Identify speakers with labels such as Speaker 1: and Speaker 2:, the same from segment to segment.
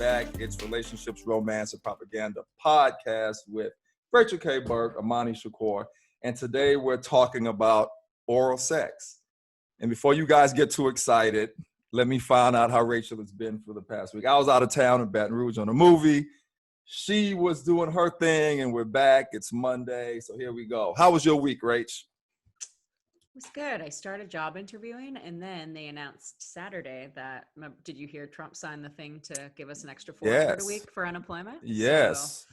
Speaker 1: back. It's Relationships, Romance, and Propaganda podcast with Rachel K. Burke, Imani, Shakur. And today we're talking about oral sex. And before you guys get too excited, let me find out how Rachel has been for the past week. I was out of town in Baton Rouge on a movie. She was doing her thing, and we're back. It's Monday, so here we go. How was your week, Rach?
Speaker 2: It was good. I started job interviewing, and then they announced Saturday that, did you hear Trump signed the thing to give us an extra $400 a week for unemployment?
Speaker 1: Yes.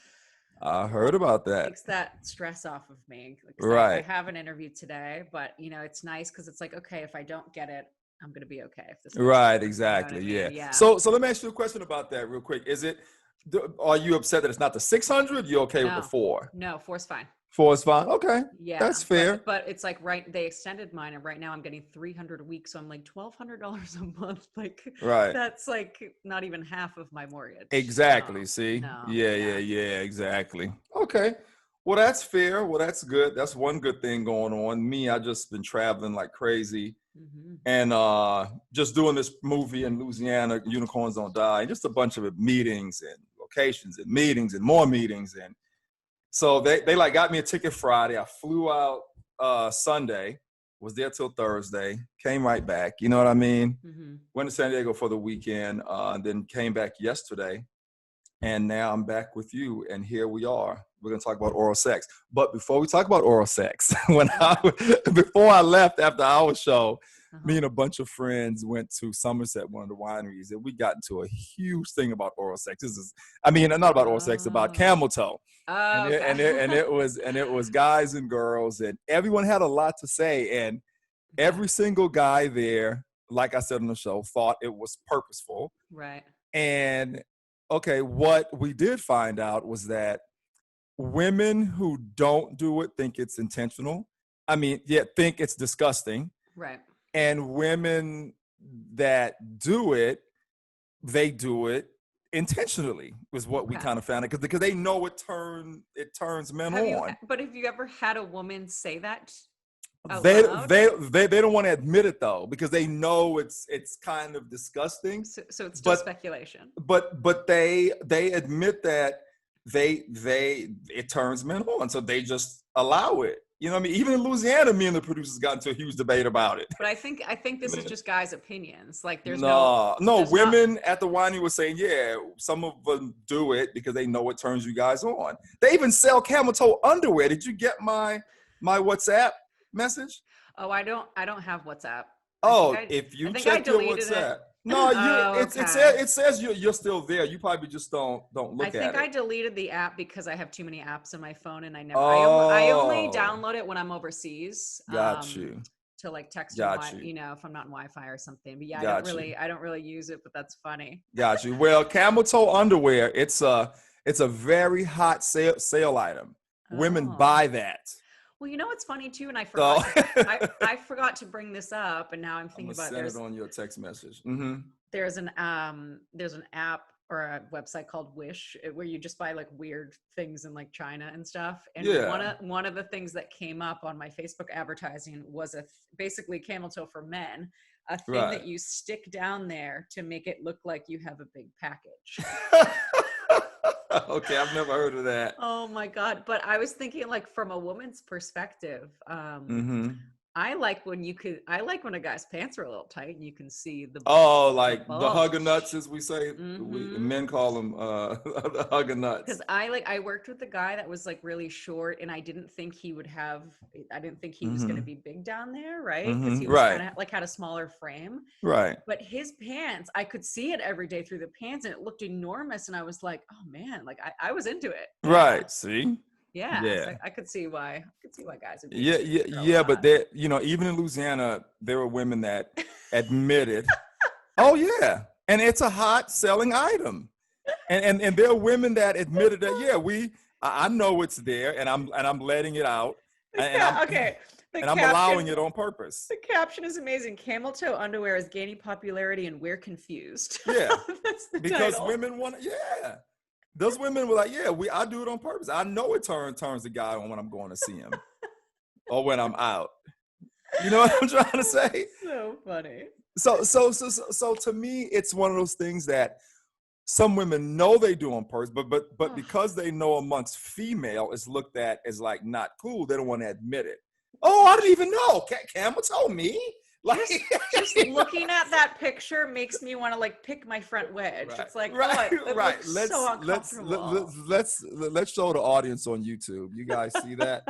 Speaker 1: So, I heard about that.
Speaker 2: Takes that stress off of me.
Speaker 1: Right.
Speaker 2: I have an interview today, but it's nice because it's like, okay, if I don't get it, I'm going to be okay. If this
Speaker 1: right, exactly. You know what I mean? Yeah. So let me ask you a question about that real quick. Are you upset that it's not the 600? You okay with the 4?
Speaker 2: No, 4's fine.
Speaker 1: 4 is fine. Okay. Yeah. That's fair.
Speaker 2: But it's like, they extended mine, and right now I'm getting $300 a week. So I'm like $1,200 a month. Like, right. That's like not even half of my mortgage.
Speaker 1: Exactly. See? No, yeah, exactly. Okay. Well, that's fair. Well, that's good. That's one good thing going on. Me, I just been traveling like crazy. Mm-hmm. And just doing this movie in Louisiana, Unicorns Don't Die, and just a bunch of meetings and locations and meetings and more meetings. And so they like got me a ticket Friday. I flew out Sunday, was there till Thursday, came right back. You know what I mean? Mm-hmm. Went to San Diego for the weekend, then came back yesterday. And now I'm back with you, and here we are. We're going to talk about oral sex. But before we talk about oral sex, before I left after our show, me and a bunch of friends went to Somerset, one of the wineries, and we got into a huge thing about oral sex. Not about oral sex, about camel toe. Oh, and it was guys and girls, and everyone had a lot to say. And every single guy there, like I said on the show, thought it was purposeful.
Speaker 2: Right.
Speaker 1: And okay, what we did find out was that women who don't do it think it's intentional. Think it's disgusting.
Speaker 2: Right.
Speaker 1: And women that do it, they do it intentionally, was what we kind of found out, because they know it turns men on.
Speaker 2: But have you ever had a woman say that?
Speaker 1: They don't want to admit it though, because they know it's kind of disgusting.
Speaker 2: So it's still speculation.
Speaker 1: But they admit that it turns men on, so they just allow it. You know what I mean? Even in Louisiana, me and the producers got into a huge debate about it.
Speaker 2: But I think this is just guys' opinions. Like there's
Speaker 1: women at the winery were saying, yeah, some of them do it because they know it turns you guys on. They even sell camel toe underwear. Did you get my WhatsApp message?
Speaker 2: Oh, I don't have WhatsApp.
Speaker 1: If you check your WhatsApp. No, it says you're still there. You probably just don't look at it.
Speaker 2: I think I deleted the app because I have too many apps on my phone, and I only download it when I'm overseas.
Speaker 1: Got you.
Speaker 2: To like text you, if I'm not in Wi-Fi or something. But yeah, I don't really use it, but that's funny.
Speaker 1: Got you. Well, camel toe underwear, it's a very hot sale item. Women buy that.
Speaker 2: Well, what's funny too, and I forgot. I forgot to bring this up, and now I'm thinking about.
Speaker 1: Send it on your text message. Mm-hmm.
Speaker 2: There's an app or a website called Wish where you just buy like weird things in like China and stuff. And one of the things that came up on my Facebook advertising was basically camel toe for men, a thing that you stick down there to make it look like you have a big package.
Speaker 1: Okay, I've never heard of that.
Speaker 2: Oh my God. But I was thinking, like, from a woman's perspective, I like when a guy's pants are a little tight and you can see the
Speaker 1: the hugger nuts, as we say. Men call them the hugger nuts.
Speaker 2: Because I worked with a guy that was like really short, and I didn't think he was going to be big down there, right? Because he was kind of like had a smaller frame,
Speaker 1: right?
Speaker 2: But his pants, I could see it every day through the pants, and it looked enormous, and I was like, oh man, like I was into it.
Speaker 1: Right? See.
Speaker 2: Yeah. So I could see why guys would be.
Speaker 1: Yeah. But there, even in Louisiana, there were women that admitted, oh yeah, and it's a hot selling item, and there are women that admitted that I know it's there, and I'm letting it out, I'm allowing it on purpose.
Speaker 2: The caption is amazing. Camel toe underwear is gaining popularity, and we're confused.
Speaker 1: Yeah,
Speaker 2: that's the
Speaker 1: because
Speaker 2: title.
Speaker 1: Women want. Yeah. Those women were like, I do it on purpose. I know it turns the guy on when I'm going to see him or when I'm out. You know what I'm trying to say?
Speaker 2: So funny.
Speaker 1: So to me, it's one of those things that some women know they do on purpose, but because they know amongst female is looked at as like not cool, they don't want to admit it. Oh, I didn't even know. Camel told me. Like
Speaker 2: just looking at that picture makes me want to like pick my front wedge. Right, it's like, it looks so uncomfortable.
Speaker 1: Let's show the audience on YouTube. You guys see that?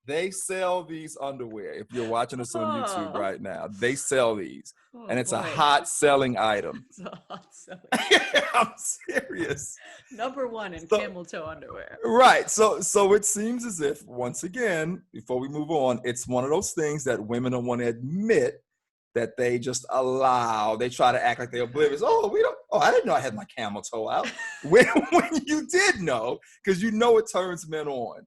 Speaker 1: They sell these underwear. If you're watching us on YouTube right now, they sell these. And it's a hot selling item.
Speaker 2: It's a hot selling
Speaker 1: I'm serious.
Speaker 2: Number one in camel toe underwear.
Speaker 1: Right. So it seems as if, once again, before we move on, it's one of those things that women don't want to admit that they just allow. They try to act like they're oblivious. I didn't know I had my camel toe out. when you did know, because you know it turns men on.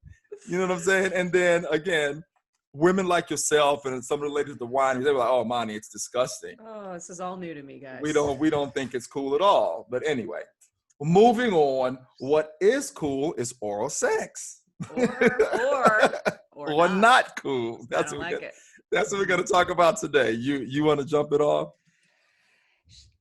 Speaker 1: You know what I'm saying? And then again, women like yourself and some of the ladies at the wineries, they were like, "Oh, Imani, it's disgusting."
Speaker 2: Oh, this is all new to me, guys.
Speaker 1: We don't think it's cool at all. But anyway, moving on. What is cool is oral sex, or not cool. That's what we're gonna talk about today. You want to jump it off?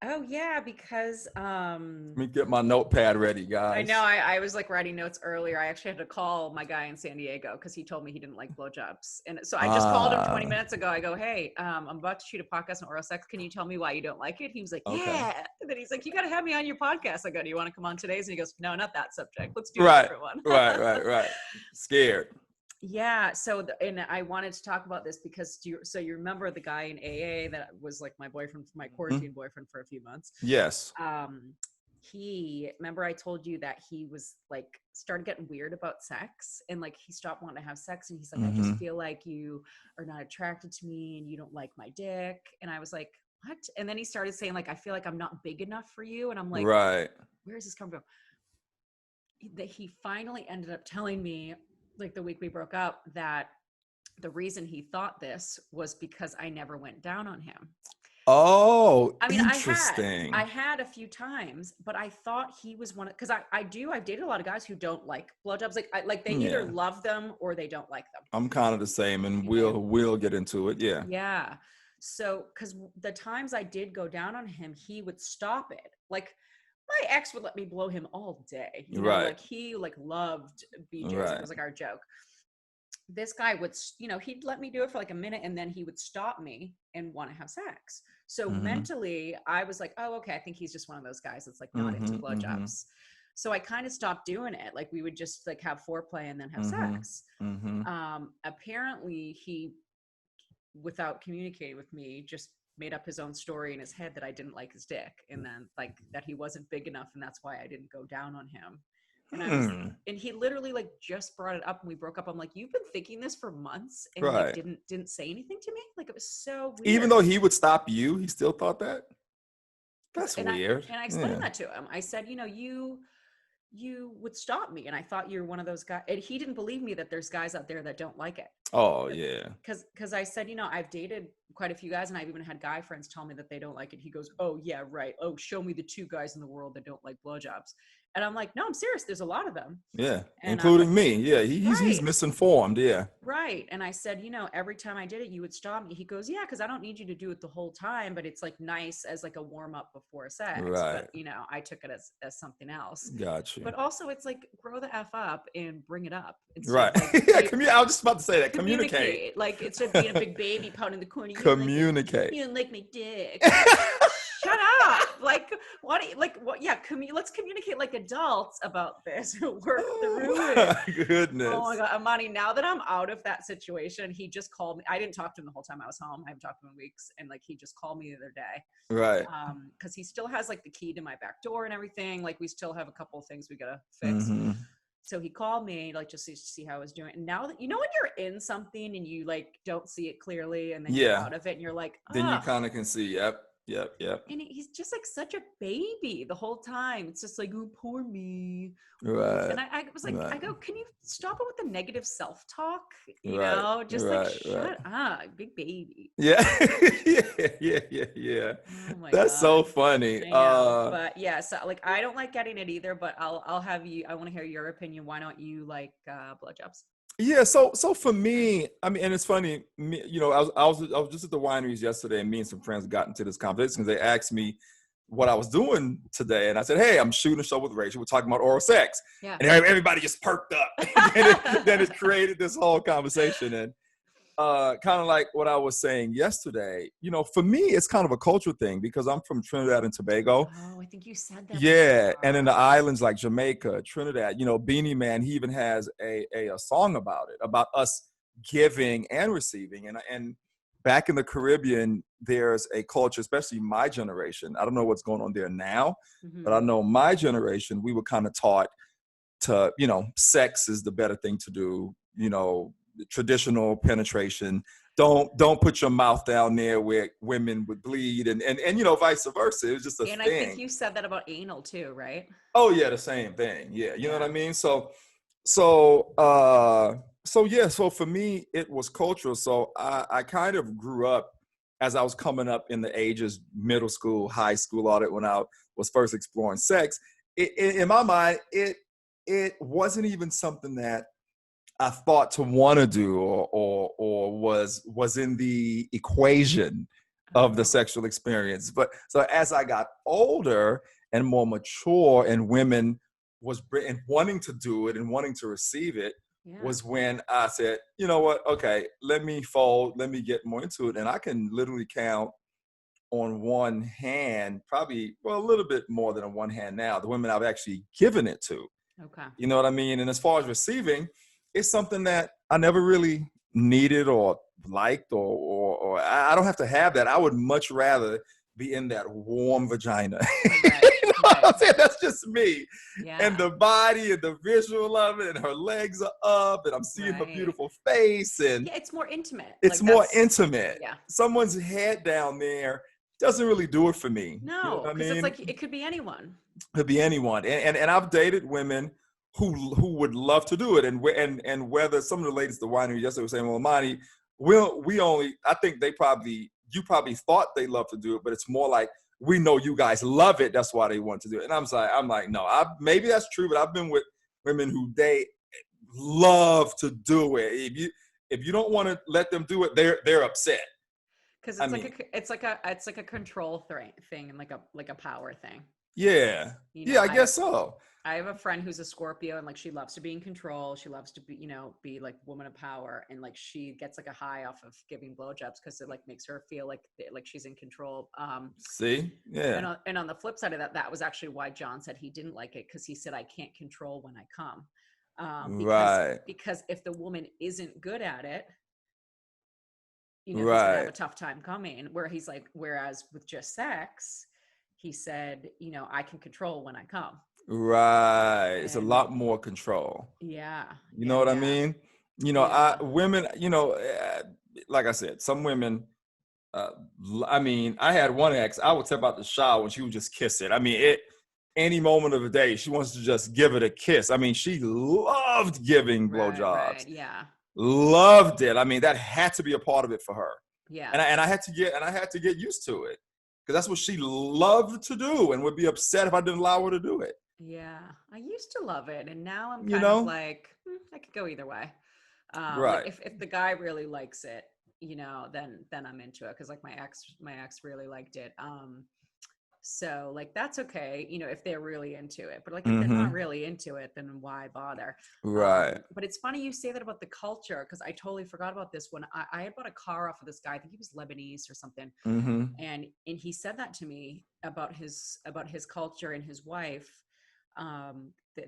Speaker 2: Oh yeah, because
Speaker 1: let me get my notepad ready, guys.
Speaker 2: I know I was like writing notes earlier. I actually had to call my guy in San Diego because he told me he didn't like blowjobs. And so I just called him 20 minutes ago. I go, "Hey, I'm about to shoot a podcast on oral sex. Can you tell me why you don't like it?" He was like, "Yeah." And then he's like, "You got to have me on your podcast." I go, "Do you want to come on today's?" And he goes, "No, not that subject. Let's do a different one."
Speaker 1: Right. Scared.
Speaker 2: Yeah. So, and I wanted to talk about this because you remember the guy in AA that was like my boyfriend, my quarantine boyfriend for a few months.
Speaker 1: Yes.
Speaker 2: Remember I told you that he was like, started getting weird about sex and like, he stopped wanting to have sex. And he's like, "I just feel like you are not attracted to me and you don't like my dick." And I was like, "What?" And then he started saying like, "I feel like I'm not big enough for you." And I'm like,
Speaker 1: right.
Speaker 2: Where is this coming from? That he finally ended up telling me, like the week we broke up, that the reason he thought this was because I never went down on him.
Speaker 1: Oh,
Speaker 2: I mean,
Speaker 1: interesting.
Speaker 2: I had a few times, but I thought he was one of, because I've dated a lot of guys who don't like blowjobs. Like they either love them or they don't like them.
Speaker 1: I'm kind of the same, and we'll get into it. Yeah.
Speaker 2: Yeah. So, because the times I did go down on him, he would stop it. Like, my ex would let me blow him all day. You know, like he like loved BJ's. Right. It was like our joke. This guy would, he'd let me do it for like a minute and then he would stop me and want to have sex. So mentally I was like, oh, okay, I think he's just one of those guys that's like not into blowjobs. So I kind of stopped doing it. Like we would just like have foreplay and then have sex. Apparently he, without communicating with me, just made up his own story in his head that I didn't like his dick and then like that he wasn't big enough and that's why I didn't go down on him. And and he literally like just brought it up when we broke up. I'm like, "You've been thinking this for months and like didn't say anything to me?" Like it was so weird.
Speaker 1: Even though he would stop you, he still thought that? That's weird.
Speaker 2: I explained that to him. I said, you would stop me and I thought you're one of those guys. And he didn't believe me that there's guys out there that don't like it.
Speaker 1: Oh yeah.
Speaker 2: Because I said, I've dated quite a few guys and I've even had guy friends tell me that they don't like it. He goes, "Oh yeah, right. Oh, show me the 2 guys in the world that don't like blowjobs." And I'm like, "No, I'm serious. There's a lot of them."
Speaker 1: Yeah, and including me. Yeah, he's misinformed. Yeah.
Speaker 2: Right. And I said, every time I did it, you would stop me. He goes, "Yeah, because I don't need you to do it the whole time, but it's like nice as like a warm up before sex."
Speaker 1: Right.
Speaker 2: But I took it as something else.
Speaker 1: Gotcha.
Speaker 2: But also, it's like grow the F up and bring it up.
Speaker 1: Right. Like, I was just about to say that. Communicate.
Speaker 2: Like instead of being a big baby pounding the corner.
Speaker 1: Communicate.
Speaker 2: You didn't like my dick. Shut up. Like, what? Yeah. Let's communicate like adults about this. Work through it.
Speaker 1: My goodness.
Speaker 2: Oh my God, Imani. Now that I'm out of that situation, he just called me. I didn't talk to him the whole time I was home. I haven't talked to him in weeks, and like he just called me the other day.
Speaker 1: Right.
Speaker 2: Because he still has like the key to my back door and everything. Like we still have a couple of things we gotta fix. So he called me like just to see how I was doing. And now that when you're in something and you like don't see it clearly, and then you're out of it, and you're like,
Speaker 1: then you kind of can see. Yep.
Speaker 2: And he's just like such a baby the whole time. It's just like, "Oh, poor me."
Speaker 1: Right.
Speaker 2: And I was like, I go, "Can you stop it with the negative self-talk? Shut up, big baby."
Speaker 1: Yeah. Yeah.
Speaker 2: Oh
Speaker 1: That's
Speaker 2: God.
Speaker 1: So funny.
Speaker 2: But yeah, so like I don't like getting it either, but I'll have you. I want to hear your opinion. Why don't you like blowjobs?
Speaker 1: Yeah, so for me, I mean, and it's funny, I was just at the wineries yesterday, and me and some friends got into this conversation because they asked me, what I was doing today, and I said, hey, I'm shooting a show with Rachel. We're talking about oral sex.
Speaker 2: Yeah.
Speaker 1: And everybody just perked up. then it created this whole conversation. And kind of like what I was saying yesterday, you know, for me, it's kind of a cultural thing because I'm from Trinidad and Tobago.
Speaker 2: Oh, I think you said that.
Speaker 1: Yeah. And in the islands like Jamaica, Trinidad, you know, Beanie Man, he even has a song about it, about us giving and receiving. And back in the Caribbean, there's a culture, especially my generation. I don't know what's going on there now, but I know my generation, we were kind of taught to, you know, sex is the better thing to do, you know, traditional penetration. Don't put your mouth down there where women would bleed and you know, vice versa. It was just a thing.
Speaker 2: And I think you said that about anal too, right?
Speaker 1: Oh yeah, the same thing. Yeah. You know what I mean? So yeah, so for me, it was cultural. So I kind of grew up as I was coming up in the ages, middle school, high school, all that, when I was first exploring sex. In my mind, it wasn't even something that I thought to want to do or was in the equation of the sexual experience. But so as I got older and more mature, and women and wanting to do it and wanting to receive it, was when I said, you know what, okay, let me get more into it. And I can literally count on one hand, probably, well, a little bit more than on one hand now, the women I've actually given it to.
Speaker 2: Okay.
Speaker 1: You know what I mean? And as far as receiving, it's something that I never really needed or liked, or I don't have to have that. I would much rather be in that warm vagina.
Speaker 2: Right.
Speaker 1: You know what I'm saying? That's just me.
Speaker 2: Yeah.
Speaker 1: And the body and the visual of it, and her legs are up, and I'm seeing her beautiful face. And
Speaker 2: yeah, it's more intimate.
Speaker 1: It's like more intimate. Yeah. Someone's head down there doesn't really do it for me.
Speaker 2: No, because it's like it could be anyone.
Speaker 1: Could be anyone. And I've dated women who would love to do it, and whether some of the ladies at the winery yesterday were saying, well, Imani, I think you probably thought they love to do it, but it's more like, we know you guys love it, that's why they want to do it. And I'm like, no, maybe that's true, but I've been with women who they love to do it. If you don't want to let them do it, they're upset.
Speaker 2: Because it's like a control thing and like a power thing.
Speaker 1: Yeah. You know, I guess so.
Speaker 2: I have a friend who's a Scorpio, and like she loves to be in control. She loves to be, you know, be like woman of power, and like she gets like a high off of giving blowjobs because it like makes her feel like she's in control.
Speaker 1: See, yeah.
Speaker 2: And on the flip side of that was actually why John said he didn't like it, because he said, I can't control when I come. Because if the woman isn't good at it, you know, he's gonna have a tough time coming. Whereas with just sex, he said, you know, I can control when I come.
Speaker 1: Right. It's a lot more control.
Speaker 2: Yeah.
Speaker 1: You know what I mean? You know, women, you know, like I said, some women, I mean, I had one ex, I would step out the shower and she would just kiss it. I mean, any moment of the day, she wants to just give it a kiss. I mean, she loved giving blowjobs.
Speaker 2: Right, yeah.
Speaker 1: Loved it. I mean, that had to be a part of it for her.
Speaker 2: Yeah.
Speaker 1: And I had to get used to it, because that's what she loved to do, and would be upset if I didn't allow her to do it.
Speaker 2: Yeah, I used to love it, and now I'm kind of like, I could go either way.
Speaker 1: Right.
Speaker 2: Like if the guy really likes it, you know, then I'm into it, because like my ex really liked it. So like that's okay, you know, if they're really into it. But like if they're not really into it, then why bother?
Speaker 1: Right.
Speaker 2: But it's funny you say that about the culture, because I totally forgot about this when I had bought a car off of this guy. I think he was Lebanese or something. And he said that to me about his culture and his wife.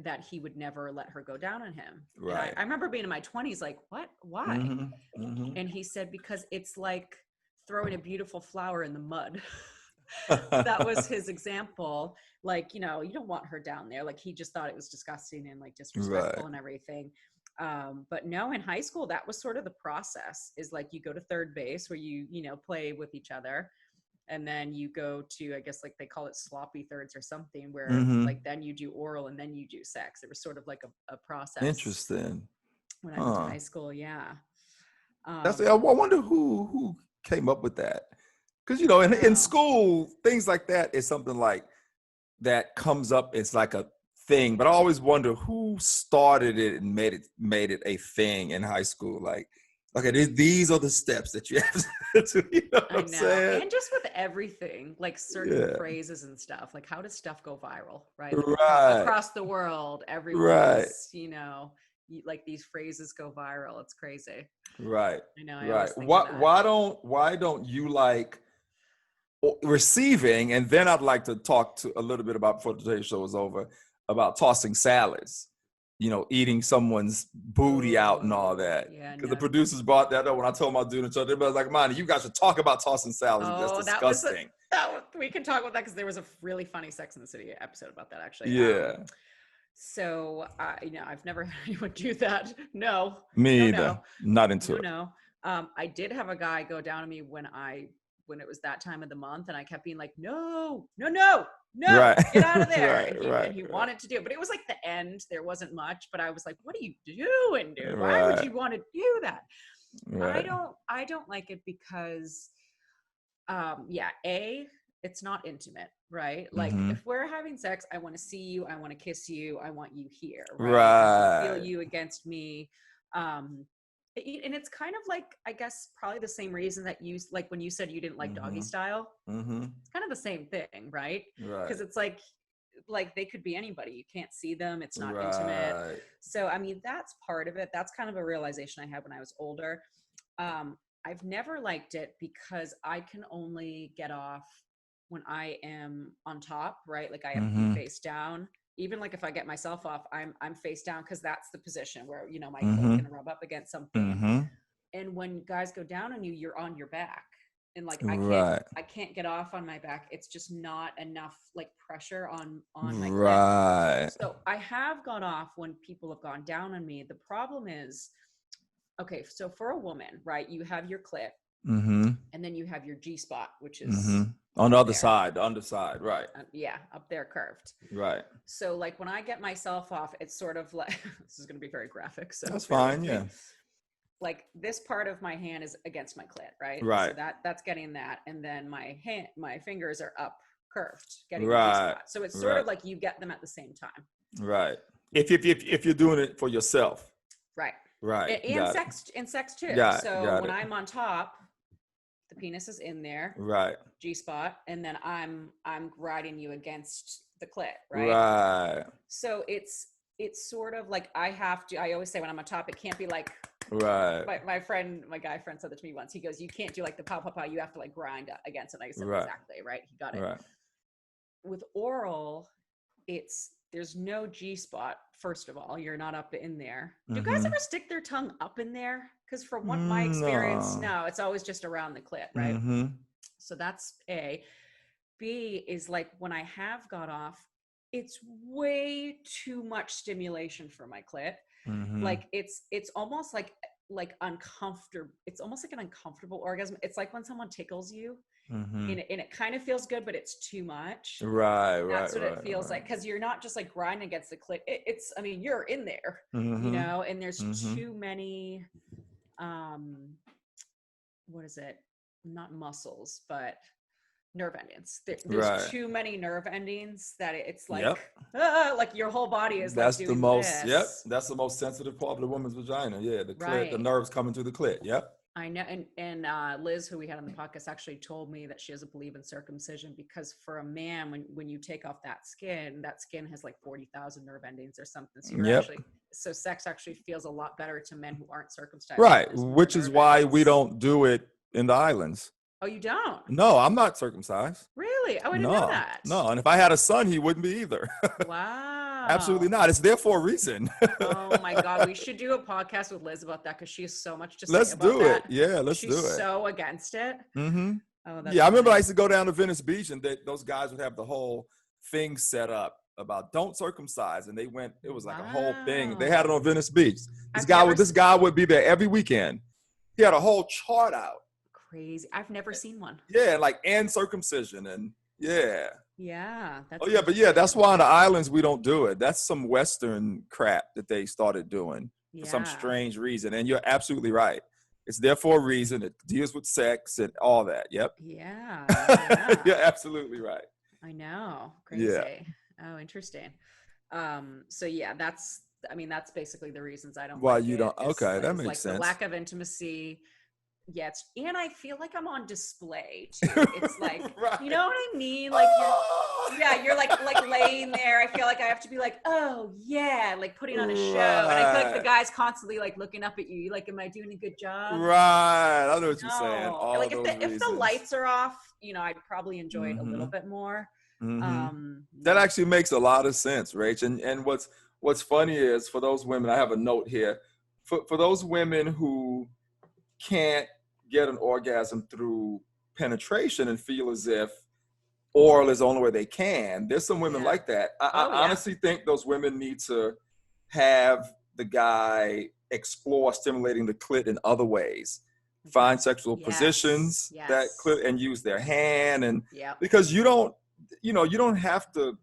Speaker 2: That he would never let her go down on him.
Speaker 1: Right.
Speaker 2: I remember being in my 20s like, what? Why? And he said, because it's like throwing a beautiful flower in the mud. That was his example. Like, you know, you don't want her down there. Like, he just thought it was disgusting and like disrespectful and everything. But no, in high school, that was sort of the process, is like you go to third base where you know, play with each other. And then you go to, I guess, like they call it sloppy thirds or something, where like then you do oral and then you do sex. It was sort of like a process.
Speaker 1: Interesting.
Speaker 2: When I went to high school, yeah.
Speaker 1: I wonder who came up with that. Because, you know, in school, things like that is something like that comes up. It's like a thing. But I always wonder who started it and made it a thing in high school. Like, Okay, these are the steps that you have to, you know what I'm saying?
Speaker 2: And just with everything, like certain phrases and stuff, like how does stuff go viral, right? Like across the world, everyone's, you know, like these phrases go viral. It's crazy.
Speaker 1: Right.
Speaker 2: I know.
Speaker 1: Right. Why don't you like receiving? And then I'd like to talk to a little bit about, before today's show is over, about tossing salads. You know, eating someone's booty out and all that.
Speaker 2: Yeah,
Speaker 1: because the producers brought that up when I told my dude in church. Everybody was like, "Imani, you guys should talk about tossing salads. That's disgusting."
Speaker 2: We can talk about that because there was a really funny Sex and the City episode about that, actually.
Speaker 1: Yeah.
Speaker 2: So, you know, I've never had anyone do that. No.
Speaker 1: Me either. No. Not into it.
Speaker 2: No. I did have a guy go down to me when it was that time of the month, and I kept being like, no, right. Get out of there. And he wanted to do it, but it was like the end. There wasn't much, but I was like, what are you doing, dude? Why would you want to do that? Right. I don't like it because, it's not intimate, right? Like if we're having sex, I want to see you. I want to kiss you. I want you here. Right. I feel you against me. And it's kind of like, I guess, probably the same reason that you, like when you said you didn't like doggy style, it's kind of the same thing, right? Because it's like they could be anybody. You can't see them. It's not intimate. So, I mean, that's part of it. That's kind of a realization I had when I was older. I've never liked it because I can only get off when I am on top, right? Like I have to be face down. Even like if I get myself off, I'm face down because that's the position where, you know, my clit can rub up against something. And when guys go down on you, you're on your back. And like I can't get off on my back. It's just not enough like pressure on my clit. So I have gone off when people have gone down on me. The problem is, okay, so for a woman, right, you have your clit and then you have your G spot, which is
Speaker 1: on the other side, the underside, right?
Speaker 2: Up there, curved.
Speaker 1: Right.
Speaker 2: So like when I get myself off, it's sort of like, this is going to be very graphic. So
Speaker 1: that's fine. Yeah.
Speaker 2: Like this part of my hand is against my clit, right?
Speaker 1: Right.
Speaker 2: So that's getting that. And then my fingers are up curved, getting the G spot. So it's sort of like you get them at the same time.
Speaker 1: Right. If you're doing it for yourself.
Speaker 2: Right.
Speaker 1: Right.
Speaker 2: And sex too. So when I'm on top, the penis is in there,
Speaker 1: right?
Speaker 2: G spot, and then I'm riding you against the clit,
Speaker 1: right? Right.
Speaker 2: So it's sort of like I always say when I'm on top, it can't be like,
Speaker 1: right.
Speaker 2: My guy friend said that to me once. He goes, you can't do like the pow pow pow. You have to like grind against it. And I said, exactly, right? He got it.
Speaker 1: Right.
Speaker 2: With oral, there's no G spot. First of all, you're not up in there. Do guys ever stick their tongue up in there? Because from what my experience, no, it's always just around the clit, right? So that's A. B is like when I have got off, it's way too much stimulation for my clit. Like it's almost like uncomfortable. It's almost like an uncomfortable orgasm. It's like when someone tickles you. And it kind of feels good, but it's too much. That's what it feels like, because you're not just like grinding against the clit. I mean, you're in there, you know, and there's too many, what is it? Not muscles, but nerve endings. There's too many nerve endings that it's like, like your whole body is
Speaker 1: that's
Speaker 2: like doing
Speaker 1: the most,
Speaker 2: this.
Speaker 1: That's the most sensitive part of the woman's vagina. Yeah, the clit, the nerves coming through the clit. Yep.
Speaker 2: I know. And Liz, who we had on the podcast, actually told me that she doesn't believe in circumcision because for a man, when you take off that skin has like 40,000 nerve endings or something. So sex actually feels a lot better to men who aren't circumcised.
Speaker 1: Right. Which is why we don't do it in the islands.
Speaker 2: Oh, you don't?
Speaker 1: No, I'm not circumcised.
Speaker 2: Really? Oh, I didn't know that.
Speaker 1: No, and if I had a son, he wouldn't be either.
Speaker 2: Wow.
Speaker 1: Absolutely not. It's there for a reason.
Speaker 2: Oh my God. We should do a podcast with Liz about that because she has so much to say
Speaker 1: let's
Speaker 2: about
Speaker 1: do
Speaker 2: that.
Speaker 1: it. Yeah, let's do it.
Speaker 2: She's so against it.
Speaker 1: Oh, yeah, I remember I used to go down to Venice Beach and those guys would have the whole thing set up about don't circumcise. And it was like a whole thing. They had it on Venice Beach. This guy would be there every weekend. He had a whole chart out.
Speaker 2: Crazy. I've never seen one.
Speaker 1: Yeah, and circumcision and yeah.
Speaker 2: Yeah.
Speaker 1: That's why on the islands we don't do it. That's some Western crap that they started doing for some strange reason. And you're absolutely right. It's there for a reason. It deals with sex and all that. Yep.
Speaker 2: Yeah.
Speaker 1: You're absolutely right.
Speaker 2: I know. Crazy. Yeah. Oh, interesting. So yeah, that's I mean, that's basically the reasons I don't
Speaker 1: Why
Speaker 2: like
Speaker 1: you
Speaker 2: it.
Speaker 1: don't? Okay, that makes
Speaker 2: Like
Speaker 1: sense.
Speaker 2: the lack of intimacy. Yeah, and I feel like I'm on display too. It's like,
Speaker 1: right.
Speaker 2: You know what I mean? Like you're like laying there. I feel like I have to be like, oh yeah, like putting on a show. And I feel like the guy's constantly like looking up at you. You're like, am I doing a good job?
Speaker 1: Right. I know what you're saying. All
Speaker 2: like
Speaker 1: those
Speaker 2: if the lights are off, I'd probably enjoy it a little bit more.
Speaker 1: That actually makes a lot of sense, Rach. And what's funny is, for those women, I have a note here. For those women who can't get an orgasm through penetration and feel as if oral is the only way they can, there's some women like that. I honestly think those women need to have the guy explore stimulating the clit in other ways, find sexual positions that clit, and use their hand, and because you don't have to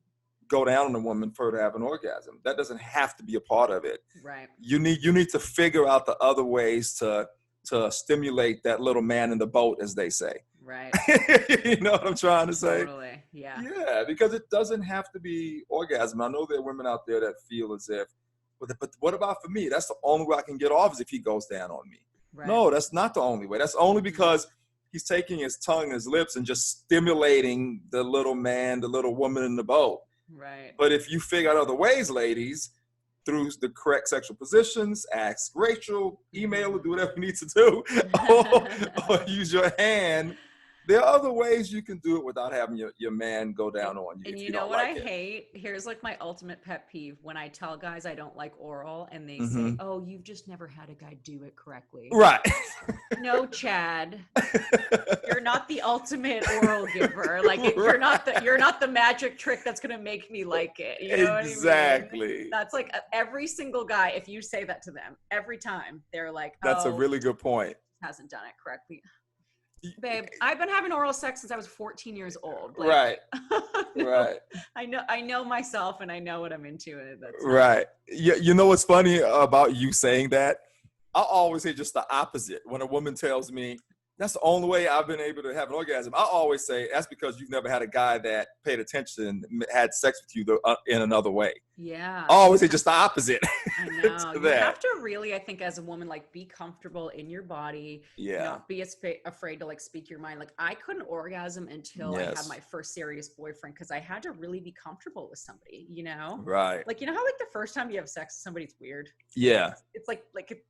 Speaker 1: go down on a woman for her to have an orgasm. That doesn't have to be a part of it.
Speaker 2: Right.
Speaker 1: You need to figure out the other ways to stimulate that little man in the boat, as they say.
Speaker 2: Right.
Speaker 1: You know what I'm trying to say?
Speaker 2: Totally. Yeah.
Speaker 1: Yeah, because it doesn't have to be orgasm. I know there are women out there that feel as if, but what about for me? That's the only way I can get off, is if he goes down on me. Right. No, that's not the only way. That's only because he's taking his tongue and his lips and just stimulating the little man, the little woman in the boat.
Speaker 2: Right.
Speaker 1: But if you figure out other ways, ladies, through the correct sexual positions, ask Rachel, email her, do whatever you need to do, or use your hand. There are other ways you can do it without having your man go down on you.
Speaker 2: And you know what I hate? Here's like my ultimate pet peeve: when I tell guys I don't like oral and they say, oh, you've just never had a guy do it correctly.
Speaker 1: Right.
Speaker 2: No, Chad, you're not the ultimate oral giver. Like you're not the magic trick that's going to make me like it. You know
Speaker 1: exactly.
Speaker 2: What I mean? That's like every single guy, if you say that to them, every time they're like,
Speaker 1: that's a really good point.
Speaker 2: Hasn't done it correctly. Babe, I've been having oral sex since I was 14 years old. Like,
Speaker 1: right. Right.
Speaker 2: I know myself and I know what I'm into.
Speaker 1: Right. You know what's funny about you saying that? I always say just the opposite. When a woman tells me, that's the only way I've been able to have an orgasm, I always say, that's because you've never had a guy that paid attention, had sex with you in another way.
Speaker 2: Yeah.
Speaker 1: I always say just the opposite.
Speaker 2: I know. You have to really, I think, as a woman, like, be comfortable in your body.
Speaker 1: Yeah.
Speaker 2: Not be afraid to like speak your mind. Like, I couldn't orgasm until I had my first serious boyfriend, because I had to really be comfortable with somebody,
Speaker 1: Right.
Speaker 2: Like, how like the first time you have sex with somebody, it's weird.
Speaker 1: Yeah.
Speaker 2: It's like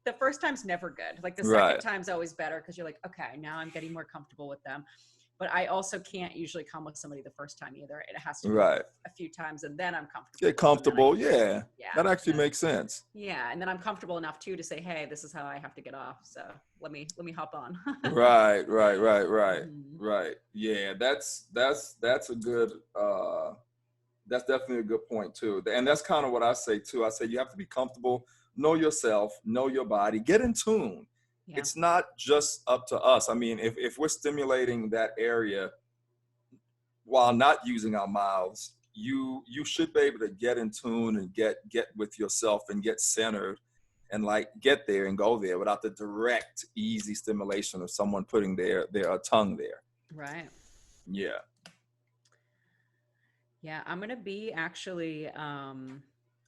Speaker 2: the first time's never good. Like the second time's always better, because you're like, okay, now I'm getting more comfortable with them. But I also can't usually come with somebody the first time either. It has to be a few times, and then I'm comfortable.
Speaker 1: Get comfortable, yeah. That actually makes sense.
Speaker 2: Yeah, and then I'm comfortable enough too to say, hey, this is how I have to get off. So let me hop on.
Speaker 1: Right. Right. Yeah, that's a good. That's definitely a good point too. And that's kind of what I say too. I say you have to be comfortable, know yourself, know your body, get in tune. Yeah. It's not just up to us. I mean, if we're stimulating that area while not using our mouths, you should be able to get in tune and get with yourself and get centered and like get there and go there without the direct, easy stimulation of someone putting their tongue there.
Speaker 2: Right.
Speaker 1: Yeah.
Speaker 2: Yeah, I'm going to be actually, I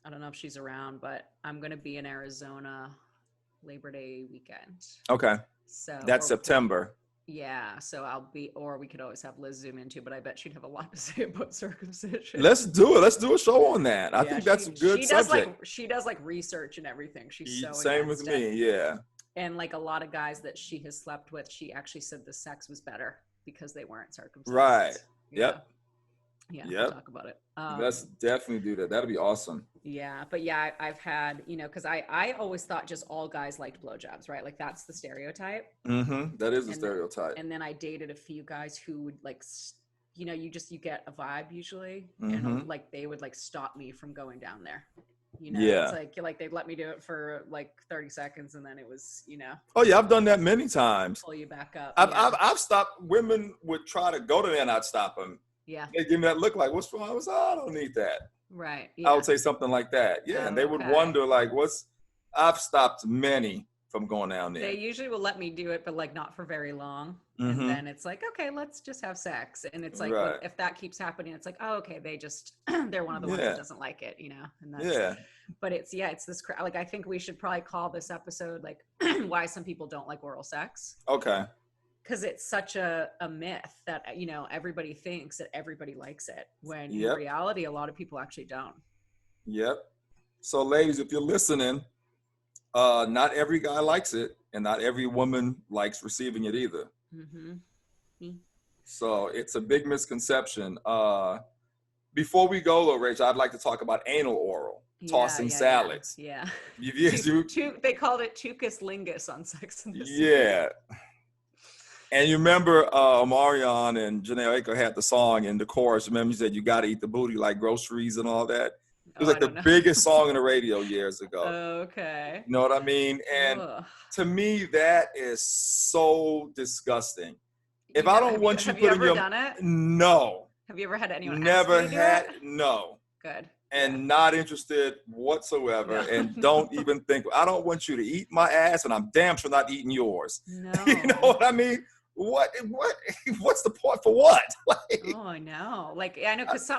Speaker 2: don't know if she's around, but I'm going to be in Arizona Labor Day weekend.
Speaker 1: Okay.
Speaker 2: So
Speaker 1: that's September.
Speaker 2: Yeah. So I'll be, or we could always have Liz zoom in too, but I bet she'd have a lot to say about circumcision.
Speaker 1: Let's do it. Let's do a show on that. I think that's a good subject.
Speaker 2: She does like research and everything. She's so
Speaker 1: same with me. Yeah.
Speaker 2: And like a lot of guys that she has slept with, she actually said the sex was better because they weren't circumcised.
Speaker 1: Right.
Speaker 2: Yeah.
Speaker 1: Yep.
Speaker 2: Yeah, we'll talk about it.
Speaker 1: Let's definitely do that. That'd be awesome.
Speaker 2: Yeah, but yeah, I've had, because I always thought just all guys liked blowjobs, right? Like that's the stereotype.
Speaker 1: Mm-hmm. That is the stereotype.
Speaker 2: And then I dated a few guys who would like, you get a vibe usually, and like they would like stop me from going down there.
Speaker 1: Yeah.
Speaker 2: It's like they'd let me do it for like 30 seconds, and then it was,
Speaker 1: Oh yeah, I've done that many times.
Speaker 2: Pull you back up.
Speaker 1: I've stopped. Women would try to go to there, and I'd stop them.
Speaker 2: Yeah.
Speaker 1: They give me that look like, what's wrong? I was, I don't need that.
Speaker 2: Right. Yeah.
Speaker 1: I would say something like that. Yeah. And they would wonder like, I've stopped many from going down there.
Speaker 2: They usually will let me do it, but like not for very long. And then it's like, okay, let's just have sex. And it's like, if that keeps happening, it's like, oh, okay, they're one of the ones that doesn't like it, And that's, But it's this, like, I think we should probably call this episode like why some people don't like oral sex.
Speaker 1: Okay.
Speaker 2: Because it's such a myth that, everybody thinks that everybody likes it, when in reality, a lot of people actually don't.
Speaker 1: Yep. So ladies, if you're listening, not every guy likes it, and not every woman likes receiving it either. So it's a big misconception. Before we go though, Rachel, I'd like to talk about anal oral, tossing salads.
Speaker 2: Yeah.
Speaker 1: They
Speaker 2: called it tuchus lingus on Sex and the City.
Speaker 1: Yeah. And you remember Omarion and Janae Aiko had the song in the chorus. Remember, you said you got to eat the booty like groceries and all that. It was like the biggest song on the radio years ago.
Speaker 2: Okay.
Speaker 1: You know what I mean? And to me, that is so disgusting. If I don't want you putting your...
Speaker 2: Have you ever done it?
Speaker 1: No.
Speaker 2: Have you ever had anyone
Speaker 1: Never
Speaker 2: ask you to
Speaker 1: had,
Speaker 2: do it?
Speaker 1: no.
Speaker 2: Good.
Speaker 1: And not interested whatsoever. No. And don't even think, I don't want you to eat my ass, and I'm damn sure not eating yours.
Speaker 2: No.
Speaker 1: You know what I mean? What's the point for what?
Speaker 2: Oh, I know. Like, I know, because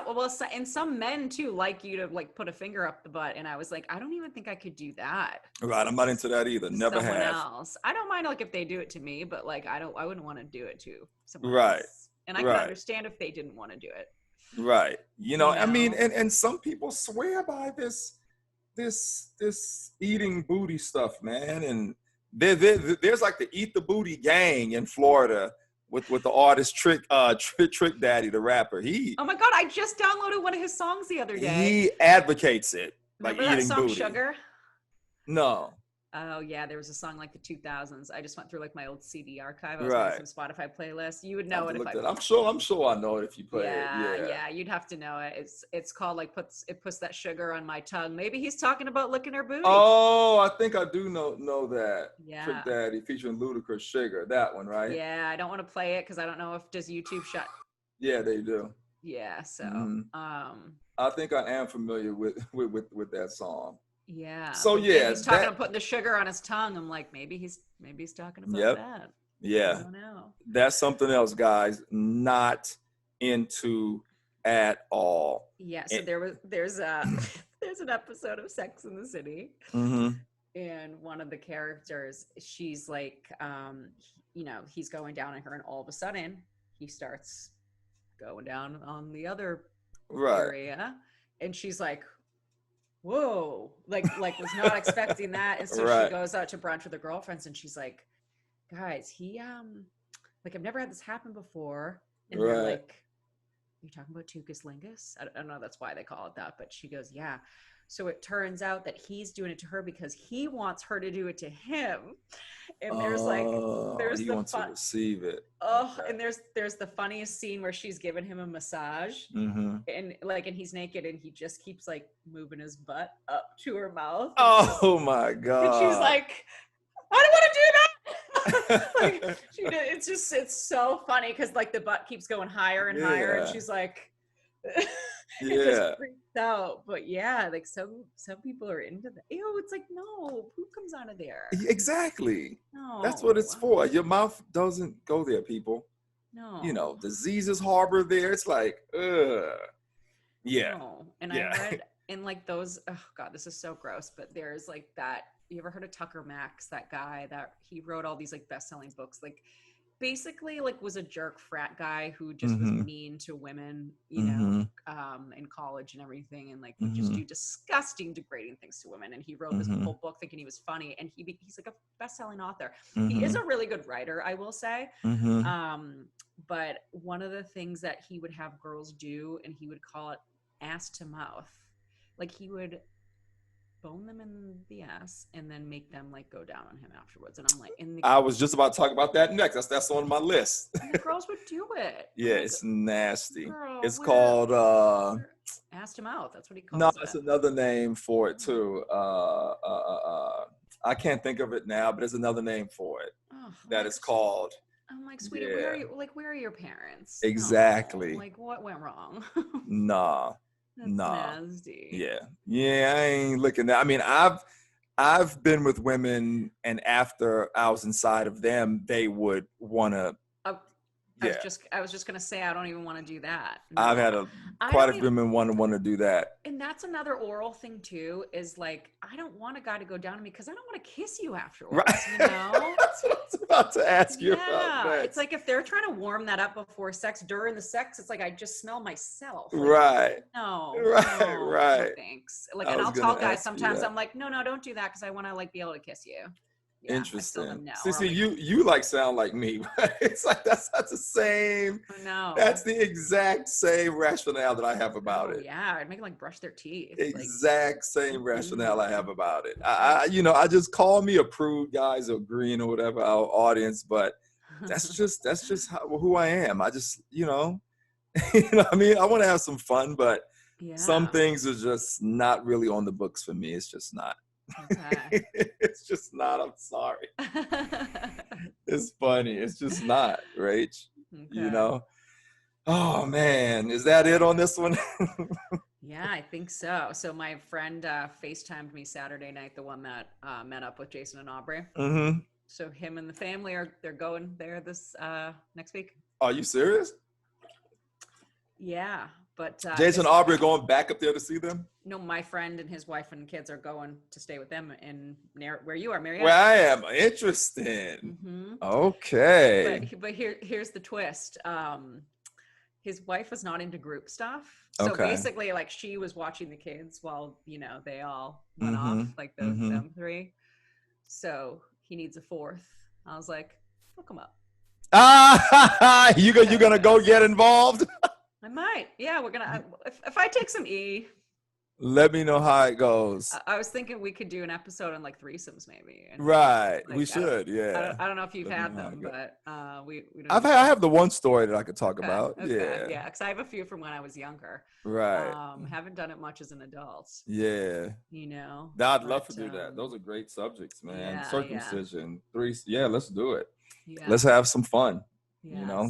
Speaker 2: some men too like you to like put a finger up the butt, and I was like, I don't even think I could do that.
Speaker 1: Right, I'm not into that either. Never
Speaker 2: someone
Speaker 1: have.
Speaker 2: Else. I don't mind like if they do it to me, but like I wouldn't want to do it to someone
Speaker 1: right.
Speaker 2: else. And I can understand if they didn't want to do it.
Speaker 1: Right. You know, I mean, and some people swear by this eating booty stuff, man, and there's like the Eat the Booty gang in Florida with the artist Trick Daddy, the rapper.
Speaker 2: Oh my God, I just downloaded one of his songs the other day.
Speaker 1: He advocates it.
Speaker 2: Remember
Speaker 1: like
Speaker 2: that
Speaker 1: eating
Speaker 2: song,
Speaker 1: booty.
Speaker 2: Sugar?
Speaker 1: No.
Speaker 2: Oh yeah, there was a song like the 2000s. I just went through like my old CD archive. I was making some Spotify playlists. You would know it if
Speaker 1: I'm sure I know it if you play it.
Speaker 2: Yeah, you'd have to know it. It's called like it puts that sugar on my tongue. Maybe he's talking about licking her booty.
Speaker 1: Oh, I think I do know that.
Speaker 2: Yeah.
Speaker 1: Trick Daddy featuring Ludacris, Sugar. That one, right?
Speaker 2: Yeah, I don't want to play it because I don't know if does YouTube shut.
Speaker 1: Yeah, they do.
Speaker 2: Yeah, so
Speaker 1: I think I am familiar with that song.
Speaker 2: Yeah.
Speaker 1: So
Speaker 2: he's talking about putting the sugar on his tongue. I'm like, maybe he's talking about that.
Speaker 1: Yeah.
Speaker 2: I don't know.
Speaker 1: That's something else, guys. Not into at all.
Speaker 2: Yeah. So there's an episode of Sex and the City, and one of the characters, she's like, he's going down on her, and all of a sudden he starts going down on the other area, and she's like, whoa, like was not expecting that. And so she goes out to brunch with her girlfriends, and she's like, guys, he like, I've never had this happen before. And they're like, you're talking about tuchus lingus? I don't know, that's why they call it that, but she goes, yeah. So it turns out that he's doing it to her because he wants her to do it to him. And there's
Speaker 1: he wants to receive it.
Speaker 2: Oh, and there's the funniest scene where she's giving him a massage, and he's naked, and he just keeps like moving his butt up to her mouth.
Speaker 1: Oh my God.
Speaker 2: And she's like, I don't want to do that. It's so funny because like the butt keeps going higher and higher, and she's like, just freaks out. But yeah, like some people are into that. Ew, it's like, no, poop comes out of there.
Speaker 1: Exactly.
Speaker 2: No,
Speaker 1: that's what it's for. Your mouth doesn't go there, people.
Speaker 2: No,
Speaker 1: diseases harbor there. It's like, yeah.
Speaker 2: No. And I read in like those, oh God, this is so gross, but there's like that. You ever heard of Tucker Max, that guy that he wrote all these like best-selling books, like basically like was a jerk frat guy who just was mean to women, in college and everything, and like would just do disgusting, degrading things to women. And he wrote this whole book thinking he was funny, and he's like a best-selling author. He is a really good writer, I will say. But one of the things that he would have girls do, and he would call it ass to mouth, like he would bone them in the ass and then make them like go down on him afterwards. And I'm like, I
Speaker 1: was just about to talk about that next. That's on my list.
Speaker 2: The girls would do it.
Speaker 1: Yeah, it's nasty. It's called
Speaker 2: ass to mouth. That's what he calls it.
Speaker 1: No, that's another name for it too. I can't think of it now, but there's another name for it that is called.
Speaker 2: I'm like, sweetie, where are your parents?
Speaker 1: Exactly.
Speaker 2: No, like, what went wrong?
Speaker 1: Nah.
Speaker 2: That's nasty.
Speaker 1: Yeah. I ain't looking at. I mean, I've been with women, and after I was inside of them, they would want to
Speaker 2: I was just gonna say I don't even want to do that. No.
Speaker 1: I've had quite a few women want to do that.
Speaker 2: And that's another oral thing too. Is like I don't want a guy to go down to me because I don't want to kiss you afterwards.
Speaker 1: Right.
Speaker 2: You know,
Speaker 1: that's what I was about to ask you about. Next.
Speaker 2: It's like if they're trying to warm that up before sex, during the sex, it's like I just smell myself. Like,
Speaker 1: right.
Speaker 2: No.
Speaker 1: Right.
Speaker 2: No, thanks. Like, and I'll tell guys sometimes I'm like, no, don't do that because I want to like be able to kiss you. Yeah,
Speaker 1: interesting. See, you like sound like me. It's like that's the same.
Speaker 2: No,
Speaker 1: that's the exact same rationale that I have about it.
Speaker 2: Yeah, I'd make them like brush their teeth.
Speaker 1: Exact same rationale I have about it. I just call me a prude, guys, or green or whatever our audience, but that's just who I am. I just I mean, I want to have some fun, but some things are just not really on the books for me. It's just not. Okay. It's just not. I'm sorry. It's funny. It's just not, Rach. Okay. Oh man, is that it on this one?
Speaker 2: Yeah, I think so. So my friend FaceTimed me Saturday night, the one that met up with Jason and Aubrey. Mm-hmm. So him and the family they're going there this next week.
Speaker 1: Are you serious?
Speaker 2: Yeah. But
Speaker 1: Jason and Aubrey are going back up there to see them?
Speaker 2: No, my friend and his wife and kids are going to stay with them in where you are, Marietta.
Speaker 1: Where I am. Interesting. Mm-hmm. Okay.
Speaker 2: But here's the twist. His wife was not into group stuff. So basically, like, she was watching the kids while, they all went off, like them three. So he needs a fourth. I was like, hook him up.
Speaker 1: You gonna go get involved?
Speaker 2: I might. Yeah, we're gonna. If I take some E,
Speaker 1: let me know how it goes.
Speaker 2: I was thinking we could do an episode on like threesomes, maybe.
Speaker 1: Right, like, we should.
Speaker 2: I don't know if you've had them, but we don't.
Speaker 1: I have the one story that I could talk about. Okay.
Speaker 2: Yeah, because I have a few from when I was younger.
Speaker 1: Right.
Speaker 2: Haven't done it much as an adult.
Speaker 1: Yeah. I'd love to do that. Those are great subjects, man. Yeah, circumcision, let's do it. Yeah. Let's have some fun. Yeah,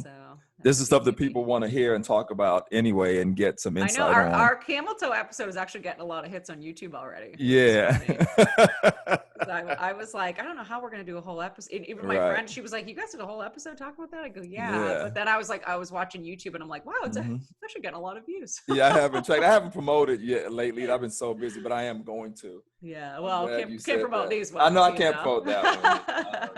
Speaker 1: this is stuff that people want to hear and talk about anyway and get some insight on.
Speaker 2: I know our camel toe episode is actually getting a lot of hits on YouTube already.
Speaker 1: Yeah.
Speaker 2: I was like, I don't know how we're going to do a whole episode. Even my friend, she was like, you guys did a whole episode talking about that? I go, yeah. But then I was like, I was watching YouTube and I'm like, wow, it's actually getting a lot of views.
Speaker 1: Yeah, I haven't promoted yet lately. I've been so busy, but I am going to.
Speaker 2: Yeah, well, can't promote these ones.
Speaker 1: I know I can't promote that one.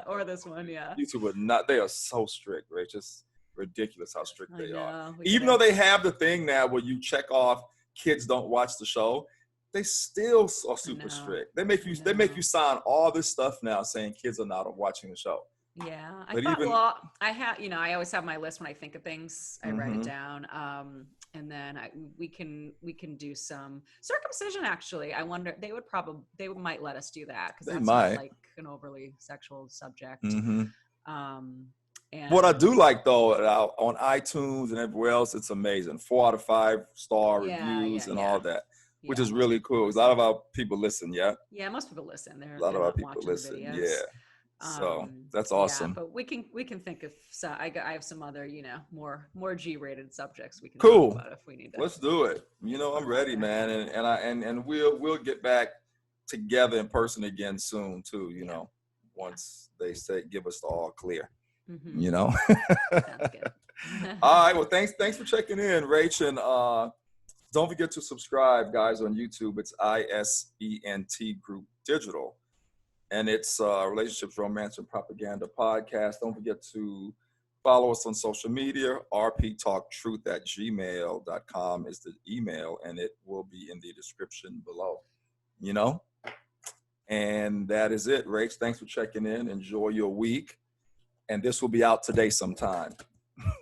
Speaker 2: Or this one, yeah.
Speaker 1: YouTube would not, they are so strict, right? Just ridiculous how strict they are. Even though they have the thing now where you check off kids don't watch the show, they still are super strict. They make you sign all this stuff now saying kids are not watching the show.
Speaker 2: Yeah, I always have my list when I think of things. I write it down, and then we can do some circumcision. Actually, I wonder they might let us do that because that's not like an overly sexual subject.
Speaker 1: And what I do like though on iTunes and everywhere else, it's amazing. 4 out of 5 star reviews and all that. Which is really cool. Because a lot of our people listen,
Speaker 2: Yeah, most people listen. A lot of our people listen,
Speaker 1: So that's awesome.
Speaker 2: But we can think of. So I have some other, more G-rated subjects we can
Speaker 1: talk
Speaker 2: about if we need to.
Speaker 1: Let's do it. I'm ready, man, and we'll get back together in person again soon too. Once they give us the all clear.
Speaker 2: Sounds good.
Speaker 1: All right. Well, thanks for checking in, Rach, and don't forget to subscribe, guys, on YouTube. It's ISENT Group Digital. And it's Relationships, Romance, and Propaganda podcast. Don't forget to follow us on social media. rptalktruth@gmail.com is the email, and it will be in the description below. And that is it, Rach. Thanks for checking in. Enjoy your week. And this will be out today sometime.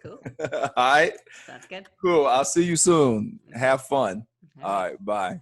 Speaker 2: Cool.
Speaker 1: All right.
Speaker 2: Sounds good.
Speaker 1: Cool. I'll see you soon. Have fun. All right. Bye.